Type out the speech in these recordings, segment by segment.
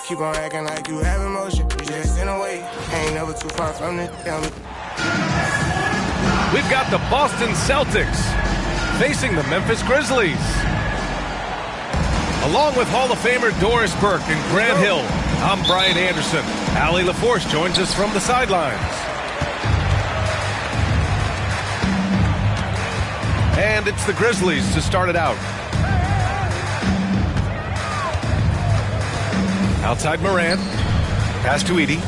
Keep on acting like you have emotion. You just in a way. Ain't never too far from it. We've got the Boston Celtics facing the Memphis Grizzlies. Along with Hall of Famer Doris Burke and Grant Hill, I'm Brian Anderson. Allie LaForce joins us from the sidelines. And it's the Grizzlies to start it out. Outside Morant. Pass to Edey.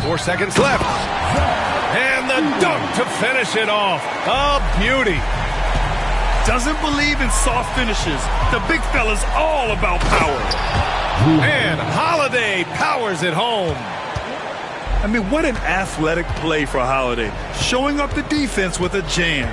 Four seconds left. And the dunk to finish it off. A beauty. Doesn't believe in soft finishes. The big fella's all about power. And Holiday powers it home. I mean, what an athletic play for Holiday. Showing up the defense with a jam.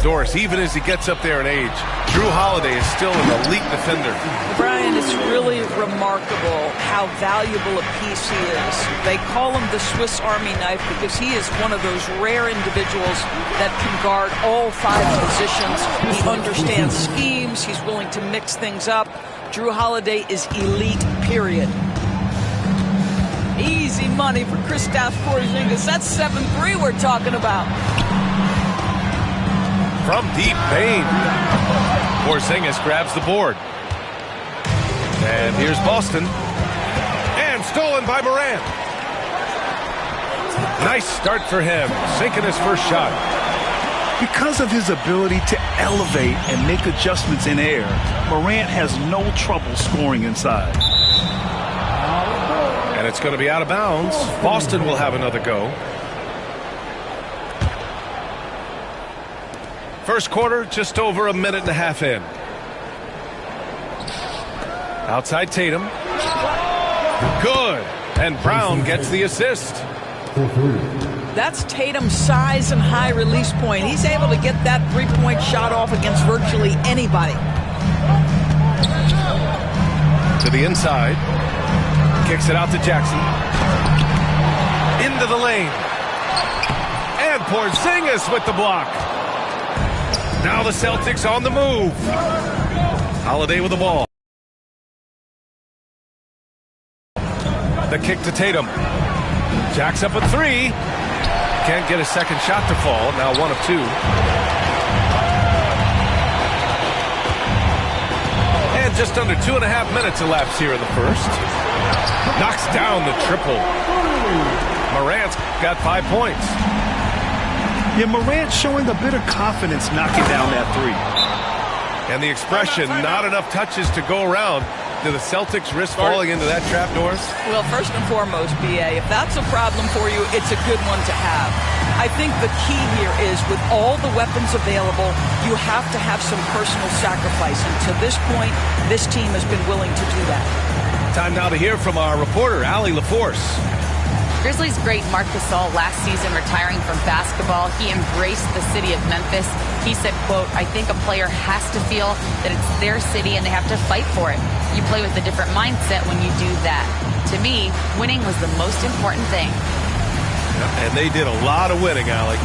Doris, even as he gets up there in age, Drew Holiday is still an elite defender. Brian, it's really remarkable how valuable a piece he is. They call him the Swiss Army knife because he is one of those rare individuals that can guard all five positions. He understands schemes. He's willing to mix things up. Drew Holiday is elite, period. Easy money for Kristaps Porzingis. That's 7-3 we're talking about. From deep pain, Porzingis grabs the board. And here's Boston. And stolen by Morant. Nice start for him, sinking his first shot. Because of his ability to elevate and make adjustments in air, Morant has no trouble scoring inside. And it's going to be out of bounds. Boston will have another go. First quarter, just over a minute and a half in. Outside Tatum. Good. And Brown gets the assist. That's Tatum's size and high release point. He's able to get that three-point shot off against virtually anybody. To the inside. Kicks it out to Jackson. Into the lane. And Porzingis with the block. Now the Celtics on the move. Holiday with the ball. The kick to Tatum. Jacks up a three. Can't get a second shot to fall. Now 1 of 2. And just under 2.5 minutes elapsed here in the first. Knocks down the triple. Morant's got 5 points. Yeah, Morant showing a bit of confidence knocking down that three. And the expression, not enough touches to go around. Do the Celtics risk falling into that trap, Doris? Well, first and foremost, B.A., if that's a problem for you, it's a good one to have. I think the key here is with all the weapons available, you have to have some personal sacrifice. And to this point, this team has been willing to do that. Time now to hear from our reporter, Allie LaForce. Grizzlies great Marc Gasol last season retiring from basketball. He embraced the city of Memphis. He said, quote, "I think a player has to feel that it's their city and they have to fight for it. You play with a different mindset when you do that. To me, winning was the most important thing." And they did a lot of winning, Allie.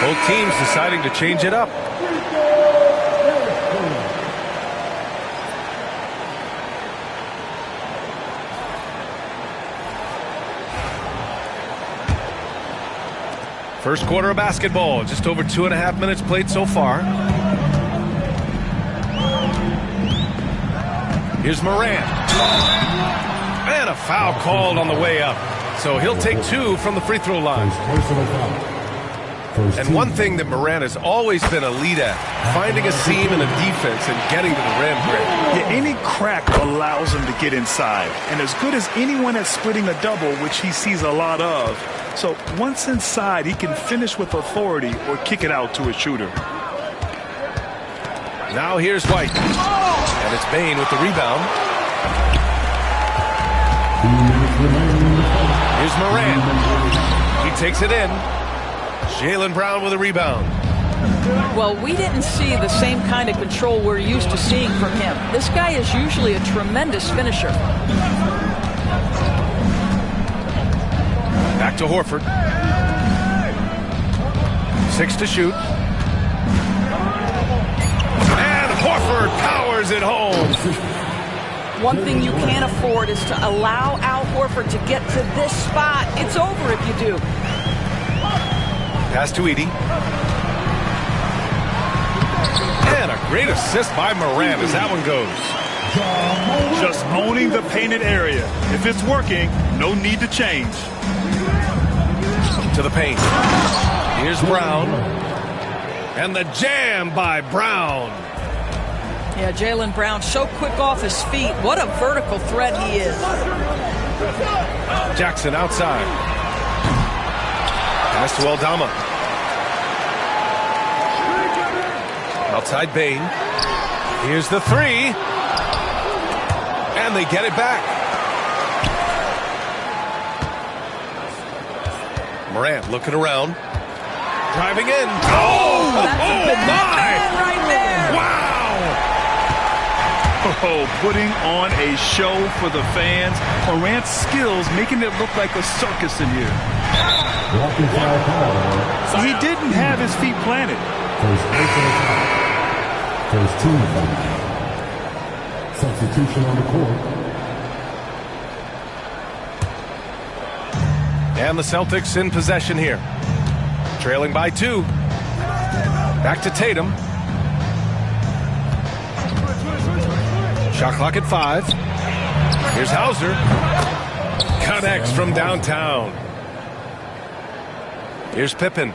Both teams deciding to change it up. First quarter of basketball, just over 2.5 minutes played so far. Here's Morant. And a foul called on the way up. So he'll take 2 from the free throw line. And one thing that Morant has always been elite at, finding a seam in a defense and getting to the rim, Greg. Yeah, any crack allows him to get inside. And as good as anyone at splitting a double, which he sees a lot of. So once inside, he can finish with authority or kick it out to a shooter. Now here's White. And it's Bane with the rebound. Here's Morant. He takes it in. Jaylen Brown with a rebound. Well, we didn't see the same kind of control we're used to seeing from him. This guy is usually a tremendous finisher. Back to Horford. 6 to shoot. And Horford powers it home. One thing you can't afford is to allow Al Horford to get to this spot. It's over if you do. Pass to Edey. And a great assist by Morant as that one goes. Just owning the painted area. If it's working, no need to change. To the paint. Here's Brown. And the jam by Brown. Yeah, Jaylen Brown so quick off his feet. What a vertical threat he is. Jackson outside. Pass to Aldama. Outside Bane. Here's the three. And they get it back. Morant looking around. Driving in. Oh That's a bad man right there. Wow. Oh, putting on a show for the fans. Morant's skills making it look like a circus in here. He didn't have his feet planted. First team foul. Substitution on the court. And the Celtics in possession here. Trailing by 2. Back to Tatum. Shot clock at 5. Here's Hauser. Connects from downtown. Here's Pippen.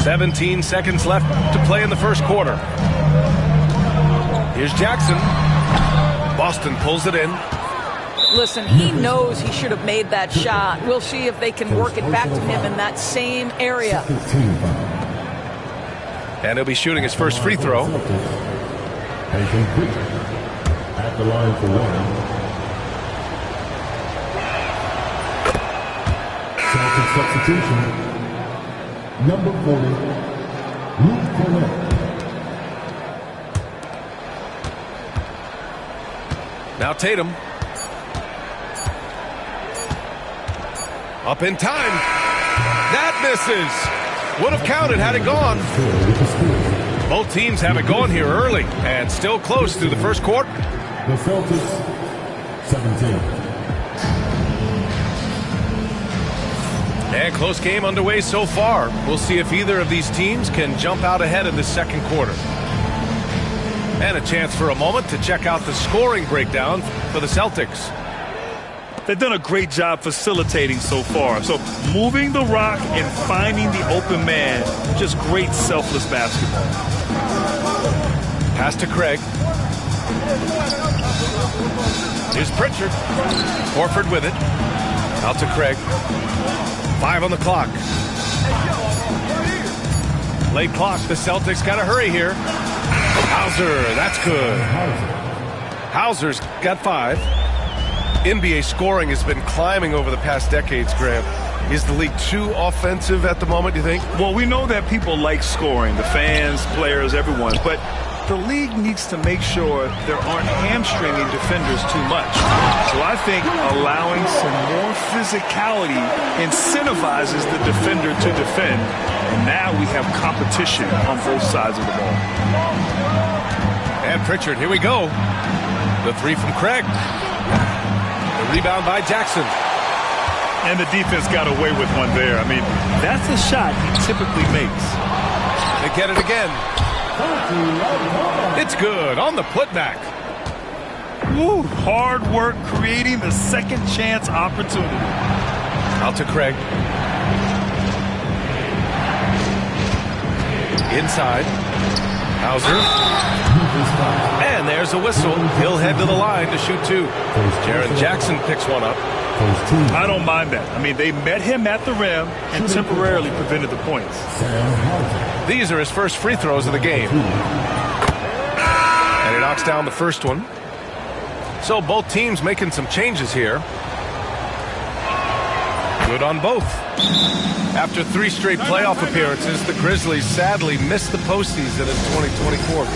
17 seconds left to play in the first quarter. Here's Jackson. Boston pulls it in. Listen, he knows he should have made that shot. We'll see if they can work it back to him in that same area. And he'll be shooting his first free throw. At the line for 1. Celtic substitution. Number 40, Luke Cornett. Now Tatum. Up in time. That misses. Would have counted had it gone. Both teams have it going here early and still close through the first quarter. The Celtics, 17. And close game underway so far. We'll see if either of these teams can jump out ahead in the second quarter. And a chance for a moment to check out the scoring breakdown for the Celtics. They've done a great job facilitating so far. So moving the rock and finding the open man, just great selfless basketball. Pass to Craig. Here's Pritchard. Horford with it. Out to Craig. 5 on the clock. Late clock. The Celtics got to hurry here. Hauser, that's good. Hauser's got 5. NBA scoring has been climbing over the past decades, Graham. Is the league too offensive at the moment, do you think? Well, we know that people like scoring, the fans, players, everyone, but the league needs to make sure there aren't hamstringing defenders too much. So I think allowing some more physicality incentivizes the defender to defend, and now we have competition on both sides of the ball. And Pritchard, here we go. The 3 from Craig. The rebound by Jackson. And the defense got away with one there. I mean, that's a shot he typically makes. They get it again. It's good on the putback. Woo, hard work creating the second chance opportunity. Out to Craig. Inside. Hauser. And there's a whistle. He'll head to the line to shoot 2. Jaren Jackson picks one up. I don't mind that. I mean, they met him at the rim and temporarily prevented the points. These are his first free throws of the game. And he knocks down the first one. So both teams making some changes here. Good on both. After 3 straight playoff appearances, the Grizzlies sadly missed the postseason in 2024.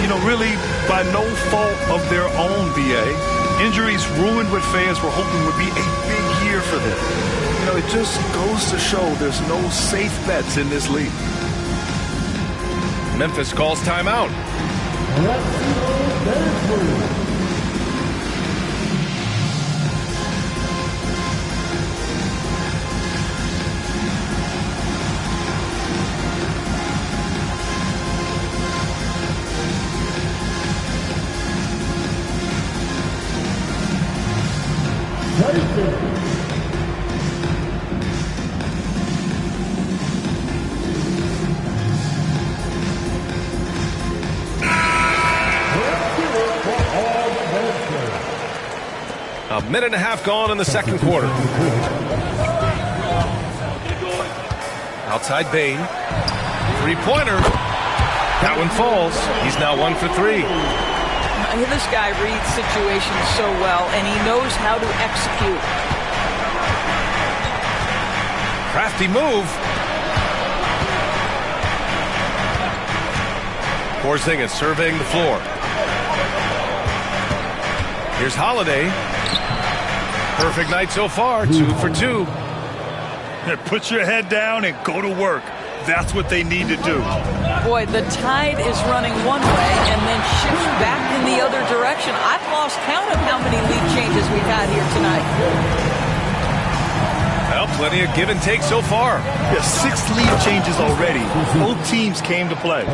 You know, really by no fault of their own, BA. Injuries ruined what fans were hoping would be a big year for them. You know, it just goes to show there's no safe bets in this league. Memphis calls timeout. A minute and a half gone in the second quarter. Outside Bane. 3-pointer. That one falls. He's now 1 for 3. This guy reads situations so well, and he knows how to execute. Crafty move. Porzingis surveying the floor. Here's Holiday. Perfect night so far, 2 for 2. Put your head down and go to work. That's what they need to do. Boy, the tide is running one way and then shifts back in the other direction. I've lost count of how many lead changes we've had here tonight. Well, plenty of give and take so far. Yeah, 6 lead changes already. Both teams came to play.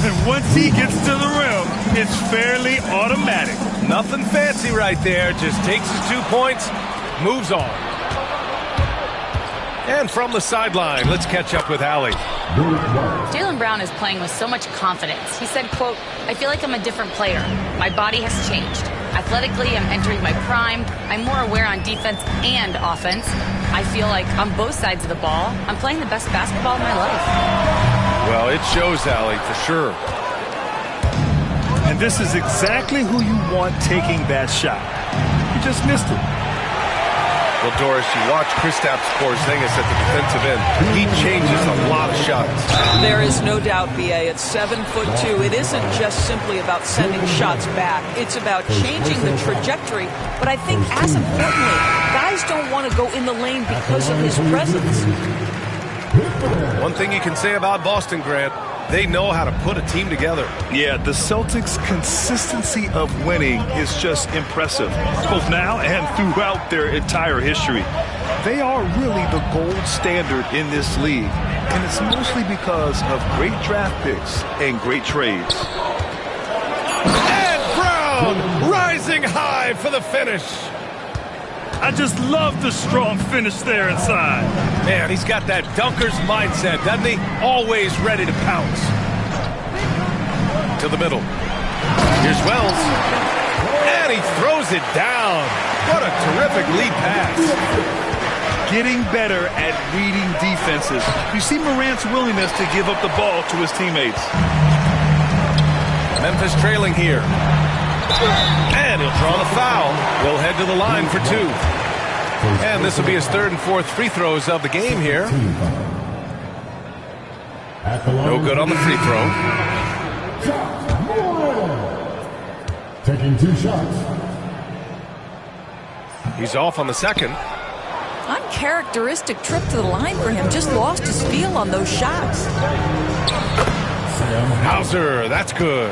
And once he gets to the rim, it's fairly automatic. Nothing fancy right there. Just takes his 2 points, moves on. And from the sideline, let's catch up with Allie. Jaylen Brown is playing with so much confidence. He said, quote, "I feel like I'm a different player. My body has changed. Athletically, I'm entering my prime. I'm more aware on defense and offense. I feel like on both sides of the ball, I'm playing the best basketball of my life." Well, it shows, Allie, for sure. And this is exactly who you want taking that shot. You just missed it. Well, Doris, you watch Kristaps Porzingis at the defensive end. He changes a lot of shots. There is no doubt, B.A. At 7'2", it isn't just simply about sending shots back. It's about changing the trajectory. But I think as importantly, guys don't want to go in the lane because of his presence. One thing you can say about Boston, Grant, they know how to put a team together. Yeah, the Celtics' consistency of winning is just impressive, both now and throughout their entire history. They are really the gold standard in this league, and it's mostly because of great draft picks and great trades. And Brown rising high for the finish. I just love the strong finish there inside. Man, he's got that dunker's mindset, doesn't he? Always ready to pounce. To the middle. Here's Wells. And he throws it down. What a terrific lead pass. Getting better at reading defenses. You see Morant's willingness to give up the ball to his teammates. Memphis trailing here. And he'll draw the foul. We'll head to the line for 2. And this will be his 3rd and 4th free throws of the game here. No good on the free throw. Taking 2 shots. He's off on the second. Uncharacteristic trip to the line for him. Just lost his feel on those shots. Hauser, that's good.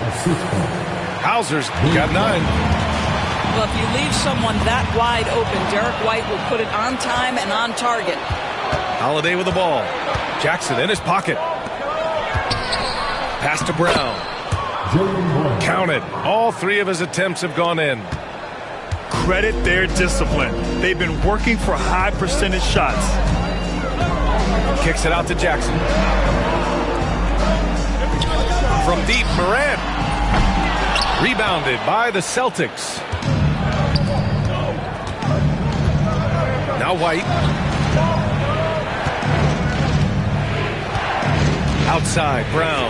Hauser's got 9. Well, if you leave someone that wide open, Derek White will put it on time and on target. Holiday with the ball. Jackson in his pocket. Pass to Brown. Counted. All 3 of his attempts have gone in. Credit their discipline. They've been working for high percentage shots. Kicks it out to Jackson. From deep, Morant. Rebounded by the Celtics. Now White. Outside, Brown.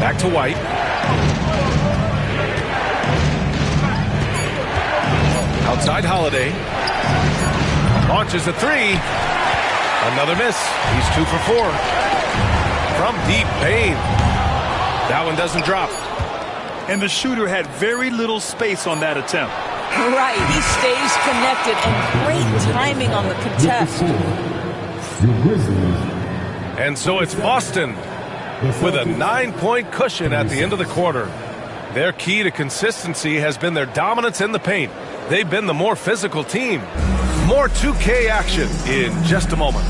Back to White. Outside, Holiday. Launches a three. Another miss. He's 2 for 4. From deep, Payne. That one doesn't drop. And the shooter had very little space on that attempt. Right, he stays connected, and great timing on the contest. Your Grizzlies. And so it's Boston with a 9-point cushion at the end of the quarter. Their key to consistency has been their dominance in the paint. They've been the more physical team. More 2K action in just a moment.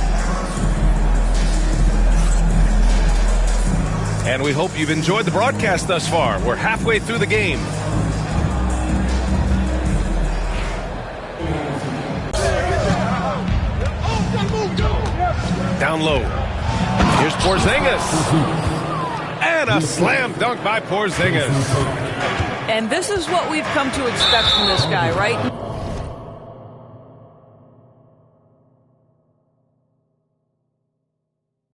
And we hope you've enjoyed the broadcast thus far. We're halfway through the game. Down low. Here's Porzingis. And a slam dunk by Porzingis. And this is what we've come to expect from this guy, right?